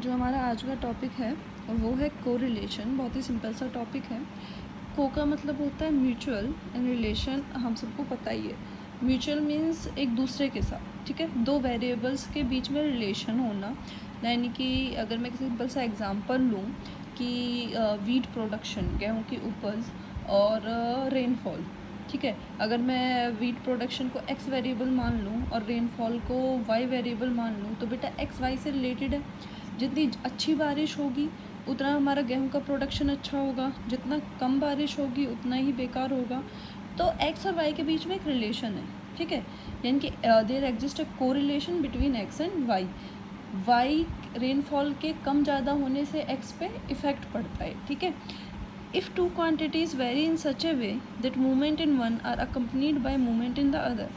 जो हमारा आज का टॉपिक है वो है कोरिलेशन। बहुत ही सिंपल सा टॉपिक है। को का मतलब होता है म्यूचुअल एंड रिलेशन हम सबको पता ही है। म्यूचुअल मीन्स एक दूसरे के साथ, ठीक है, दो वेरिएबल्स के बीच में रिलेशन होना। यानी कि अगर मैं सिंपल सा एग्जांपल लूँ कि वीट प्रोडक्शन, गेहूँ की उपज और रेनफॉल, ठीक है, अगर मैं वीट प्रोडक्शन को एक्स वेरिएबल मान लूँ और रेनफॉल को वाई वेरिएबल मान लूँ तो बेटा एक्स वाई से रिलेटेड है। जितनी अच्छी बारिश होगी उतना हमारा गेहूं का प्रोडक्शन अच्छा होगा, जितना कम बारिश होगी उतना ही बेकार होगा। तो एक्स और वाई के बीच में एक रिलेशन है, ठीक है, यानी कि there exist a correlation between x and y. Y rainfall के कम ज़्यादा होने से एक्स पे इफ़ेक्ट पड़ता है, ठीक है। If two quantities vary in such a way that movement in one are accompanied by movement in the other,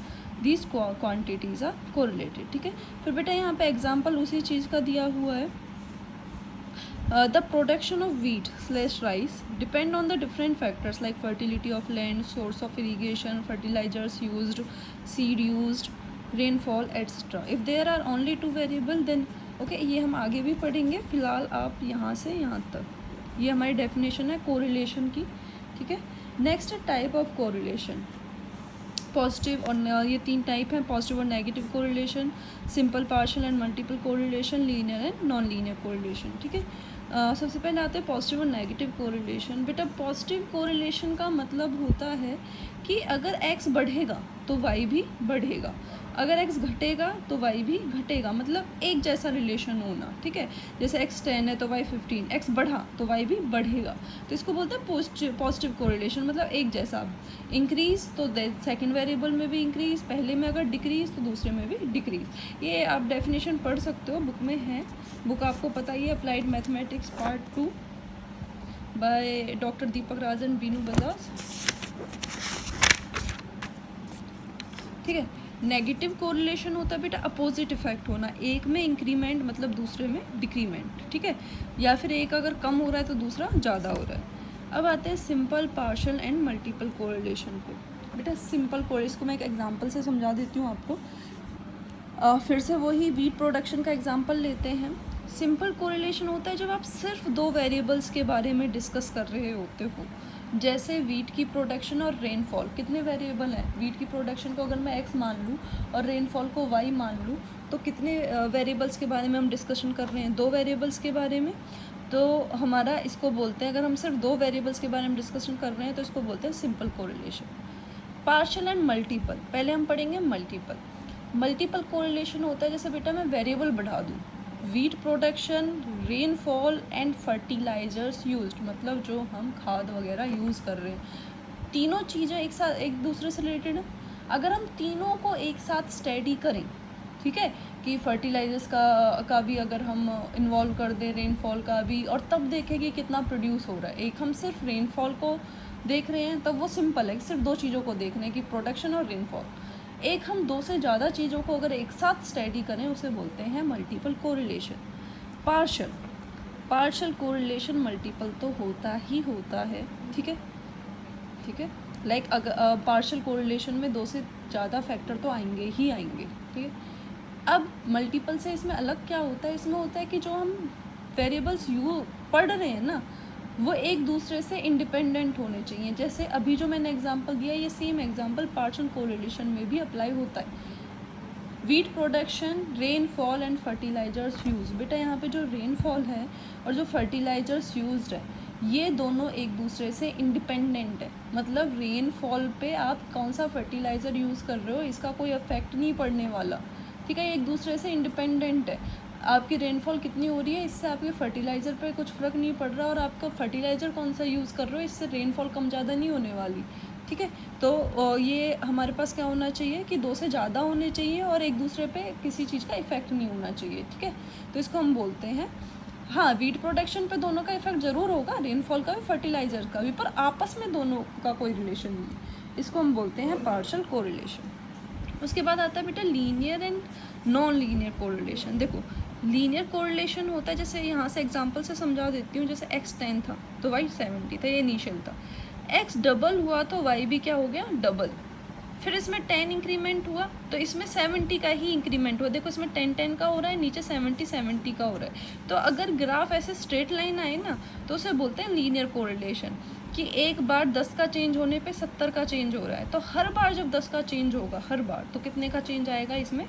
these quantities are correlated, ठीक है। फिर बेटा यहाँ पे एग्जाम्पल उसी चीज़ का दिया हुआ है। The production of wheat / rice depend on the different factors like fertility of land, source of irrigation, fertilizers used, seed used, rainfall, etc. If there are only two variable then okay, ये हम आगे भी पढ़ेंगे, फिलहाल आप यहाँ से यहाँ तक ये हमारी डेफिनेशन है कोरिलेशन की, ठीक है। नेक्स्ट है टाइप ऑफ कोरिलेशन। पॉजिटिव और ये तीन टाइप हैं, पॉजिटिव और negative correlation, simple, partial and multiple correlation, linear and non linear correlation, ठीक है। सबसे पहले आते हैं पॉजिटिव और नेगेटिव कोरिलेशन। बेटा पॉजिटिव कोरिलेशन का मतलब होता है कि अगर x बढ़ेगा तो y भी बढ़ेगा, अगर x घटेगा तो y भी घटेगा, मतलब एक जैसा रिलेशन होना, ठीक है। जैसे x 10 है तो y 15, x बढ़ा तो y भी बढ़ेगा, तो इसको बोलते हैं पॉजिटिव कोरिलेशन, मतलब एक जैसा। इंक्रीज तो सेकंड वेरिएबल में भी इंक्रीज, पहले में अगर डिक्रीज तो दूसरे में भी डिक्रीज। ये आप डेफिनेशन पढ़ सकते हो, बुक में है, बुक आपको पता ही है, applied mathematics part 2 by doctor Deepak Rajan, Binu Bajaj, ठीक है। नेगेटिव कोरिलेशन होता है बेटा अपोजिट इफेक्ट होना, एक में इंक्रीमेंट मतलब दूसरे में डिक्रीमेंट, ठीक है, या फिर एक अगर कम हो रहा है तो दूसरा ज़्यादा हो रहा है। अब आते हैं simple, partial and multiple correlation पे। बेटा सिंपल कोरिलेशन को मैं एक एग्जांपल से समझा देती हूँ आपको। फिर से वही वीट प्रोडक्शन का एग्जांपल लेते हैं। सिंपल कोरिलेशन होता है जब आप सिर्फ दो वेरिएबल्स के बारे में डिस्कस कर रहे होते हो, जैसे वीट की प्रोडक्शन और रेनफॉल। कितने वेरिएबल हैं? वीट की प्रोडक्शन को अगर मैं x मान लूँ और रेनफॉल को y मान लूँ तो कितने वेरिएबल्स के बारे में हम डिस्कशन कर रहे हैं? दो वेरिएबल्स के बारे में। तो हमारा इसको बोलते हैं, अगर हम सिर्फ दो वेरिएबल्स के बारे में डिस्कशन कर रहे हैं तो इसको बोलते हैं simple correlation. Partial and multiple, पहले हम पढ़ेंगे मल्टीपल। मल्टीपल कोरिलेशन होता है जैसे बेटा मैं वेरिएबल बढ़ा दूँ, wheat production, rainfall and fertilisers used, मतलब जो हम खाद वगैरह यूज़ कर रहे हैं, तीनों चीज़ें एक साथ एक दूसरे से रिलेटेड हैं। अगर हम तीनों को एक साथ स्टडी करें, ठीक है, कि फर्टिलाइजर्स का भी अगर हम इन्वॉल्व कर दें, रेनफॉल का भी, और तब देखें कि कितना प्रोड्यूस हो रहा है। एक हम सिर्फ रेनफॉल को देख रहे हैं तब वो सिंपल है, सिर्फ दो चीज़ों को देख रहे हैं कि प्रोडक्शन और रेनफॉल। एक हम दो से ज़्यादा चीज़ों को अगर एक साथ स्टडी करें उसे बोलते हैं multiple correlation. Partial correlation multiple तो होता ही होता है, ठीक है, ठीक है। लाइक अगर पार्शियल कोरिलेशन में दो से ज़्यादा फैक्टर तो आएंगे ही आएंगे, ठीक है। अब मल्टीपल से इसमें अलग क्या होता है? इसमें होता है कि जो हम वेरिएबल्स पढ़ रहे हैं ना वो एक दूसरे से इंडिपेंडेंट होने चाहिए। जैसे अभी जो मैंने एग्जांपल दिया, ये सेम एग्जांपल पार्शियल कोरिलेशन में भी अप्लाई होता है। Wheat production, rainfall and fertilisers use. बेटा यहाँ पे जो रेनफॉल है और जो फर्टिलाइजर्स यूज्ड है ये दोनों एक दूसरे से इंडिपेंडेंट है, मतलब रेनफॉल पे आप कौन सा फर्टिलाइज़र यूज़ कर रहे हो इसका कोई इफेक्ट नहीं पड़ने वाला, ठीक है, एक दूसरे से इंडिपेंडेंट है। आपकी रेनफॉल कितनी हो रही है इससे आपके फर्टिलाइज़र पे कुछ फ़र्क नहीं पड़ रहा, और आपका फर्टिलाइज़र कौन सा यूज़ कर रहे हो इससे रेनफॉल कम ज़्यादा नहीं होने वाली, ठीक है। तो ये हमारे पास क्या होना चाहिए कि दो से ज़्यादा होने चाहिए और एक दूसरे पे किसी चीज़ का इफेक्ट नहीं होना चाहिए, ठीक है। तो इसको हम बोलते हैं, हाँ, वीट प्रोडक्शन पे दोनों का इफेक्ट ज़रूर होगा, रेनफॉल का भी फर्टिलाइज़र का भी, पर आपस में दोनों का कोई रिलेशन नहीं। इसको हम बोलते हैं पार्शियल कोरिलेशन। उसके बाद आता है बेटा linear and non linear correlation. देखो लीनियर कोरिलेशन होता है, जैसे यहाँ से एग्जांपल से समझा देती हूँ, जैसे x 10 था तो y 70 था, ये इनिशियल था। x डबल हुआ तो y भी क्या हो गया? डबल। फिर इसमें 10 इंक्रीमेंट हुआ तो इसमें 70 का ही इंक्रीमेंट हुआ। देखो इसमें 10 का हो रहा है, नीचे 70 का हो रहा है। तो अगर ग्राफ ऐसे स्ट्रेट लाइन आए ना तो उसे बोलते हैं लीनियर कोरिलेशन, कि एक बार 10 का चेंज होने पे 70 का चेंज हो रहा है। तो हर बार जब 10 का चेंज होगा, हर बार, तो कितने का चेंज आएगा, इसमें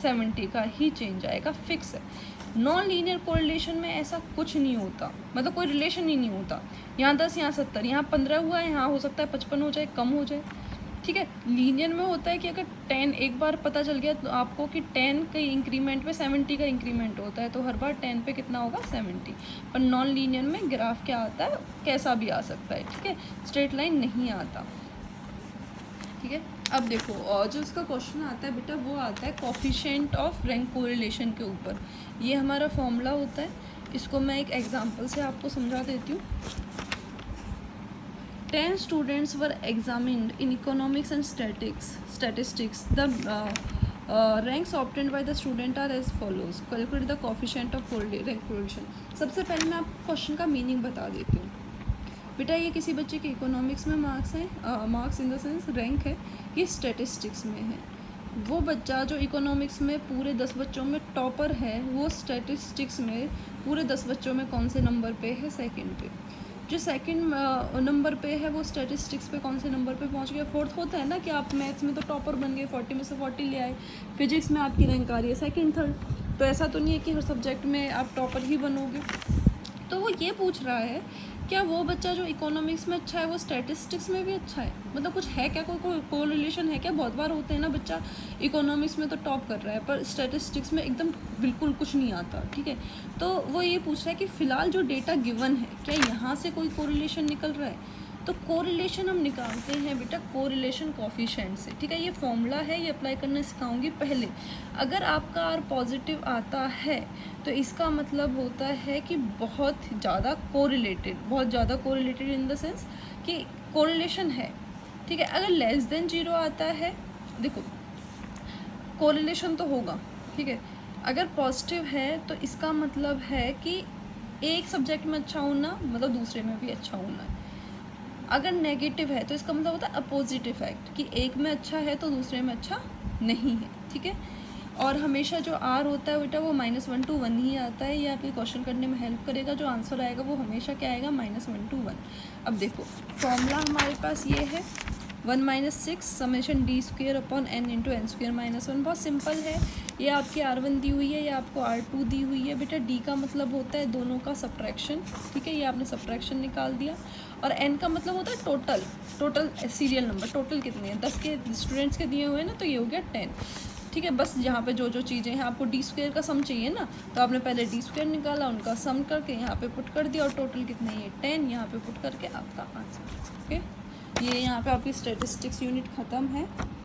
70 का ही चेंज आएगा, फिक्स है। नॉन लीनियर कोरिलेशन में ऐसा कुछ नहीं होता, मतलब कोई रिलेशन ही नहीं होता। यहाँ 10, यहाँ 70, यहाँ 15 हुआ है, यहाँ हो सकता है 55 हो जाए, कम हो जाए, ठीक है। लीनियर में होता है कि अगर 10 एक बार पता चल गया तो आपको कि 10 के इंक्रीमेंट पे 70 का इंक्रीमेंट होता है, तो हर बार 10 पे कितना होगा, 70। पर नॉन लीनियर में ग्राफ क्या आता है, कैसा भी आ सकता है, ठीक है, स्ट्रेट लाइन नहीं आता, ठीक है। अब देखो, और जो इसका क्वेश्चन आता है बेटा वो आता है कोफिशिएंट ऑफ रैंक कोरिलेशन के ऊपर। ये हमारा फॉर्मूला होता है, इसको मैं एक एग्जांपल से आपको समझा देती हूँ। 10 students were examined in economics and statistics. The ranks obtained by the student are as follows. Calculate the coefficient of rank correlation. सबसे पहले मैं आपको क्वेश्चन का मीनिंग बता देती हूँ। बेटा ये किसी बच्चे के इकोनॉमिक्स में मार्क्स हैं, marks in the sense rank है, ये स्टैटिस्टिक्स में है। वो बच्चा जो इकोनॉमिक्स में पूरे 10 बच्चों में टॉपर है, वो स्टैटिस्टिक्स में पूरे 10 बच्चों में कौन से नंबर पे है, सेकंड पे। जो सेकंड नंबर पे है वो स्टैटिस्टिक्स पे कौन से नंबर पे पहुंच गया, फोर्थ। होता है ना कि आप मैथ्स में तो टॉपर बन गए, 40 में से 40 ले आए, फिजिक्स में आपकी रैंक आ रही है सेकंड, थर्ड। तो ऐसा तो नहीं है कि हर सब्जेक्ट में आप टॉपर ही बनोगे। तो वो ये पूछ रहा है, क्या वो बच्चा जो इकोनॉमिक्स में अच्छा है वो स्टैटिस्टिक्स में भी अच्छा है, मतलब कुछ है क्या, कोई कोरिलेशन है क्या। बहुत बार होते हैं ना, बच्चा इकोनॉमिक्स में तो टॉप कर रहा है पर स्टैटिस्टिक्स में एकदम बिल्कुल कुछ नहीं आता, ठीक है। तो वो ये पूछ रहा है कि फ़िलहाल जो डेटा गिवन है, क्या यहाँ से कोई कोरिलेशन निकल रहा है। तो कोरिलेशन हम निकालते हैं बेटा कोरिलेशन कोफिशिएंट से, ठीक है। ये फॉर्मूला है, ये अप्लाई करना सिखाऊंगी पहले। अगर आपका आर पॉजिटिव आता है तो इसका मतलब होता है कि बहुत ज़्यादा कोरिलेटेड इन द सेंस कि कोरिलेशन है, ठीक है। अगर लेस देन 0 आता है, देखो कोरिलेशन तो होगा, ठीक है। अगर पॉजिटिव है तो इसका मतलब है कि एक सब्जेक्ट में अच्छा होना मतलब दूसरे में भी अच्छा होना है। अगर नेगेटिव है तो इसका मतलब होता है अपोजिट इफेक्ट, कि एक में अच्छा है तो दूसरे में अच्छा नहीं है, ठीक है। और हमेशा जो आर होता है बेटा वो -1 to 1 ही आता है, ये आपके क्वेश्चन करने में हेल्प करेगा। जो आंसर आएगा वो हमेशा क्या आएगा, -1 to 1। अब देखो फॉर्मूला हमारे पास ये है 1 - 6 summation d² upon n into n² -1। बहुत सिंपल है, ये आपकी R1 दी हुई है, ये आपको R2 दी हुई है। बेटा d का मतलब होता है दोनों का सब्ट्रैक्शन, ठीक है, ये आपने सब्ट्रैक्शन निकाल दिया। और n का मतलब होता है टोटल सीरियल नंबर, टोटल कितने हैं, 10 के स्टूडेंट्स के दिए हुए हैं ना, तो ये हो गया 10, ठीक है। बस यहाँ पे जो चीज़ें हैं, आपको d² का सम चाहिए ना, तो आपने पहले d² निकाला, उनका सम करके यहाँ पे पुट कर दिया, और टोटल कितने हैं, 10, यहाँ पे पुट करके आपका आंसर, ओके। ये यहाँ पे आपकी स्टैटिस्टिक्स यूनिट ख़त्म है।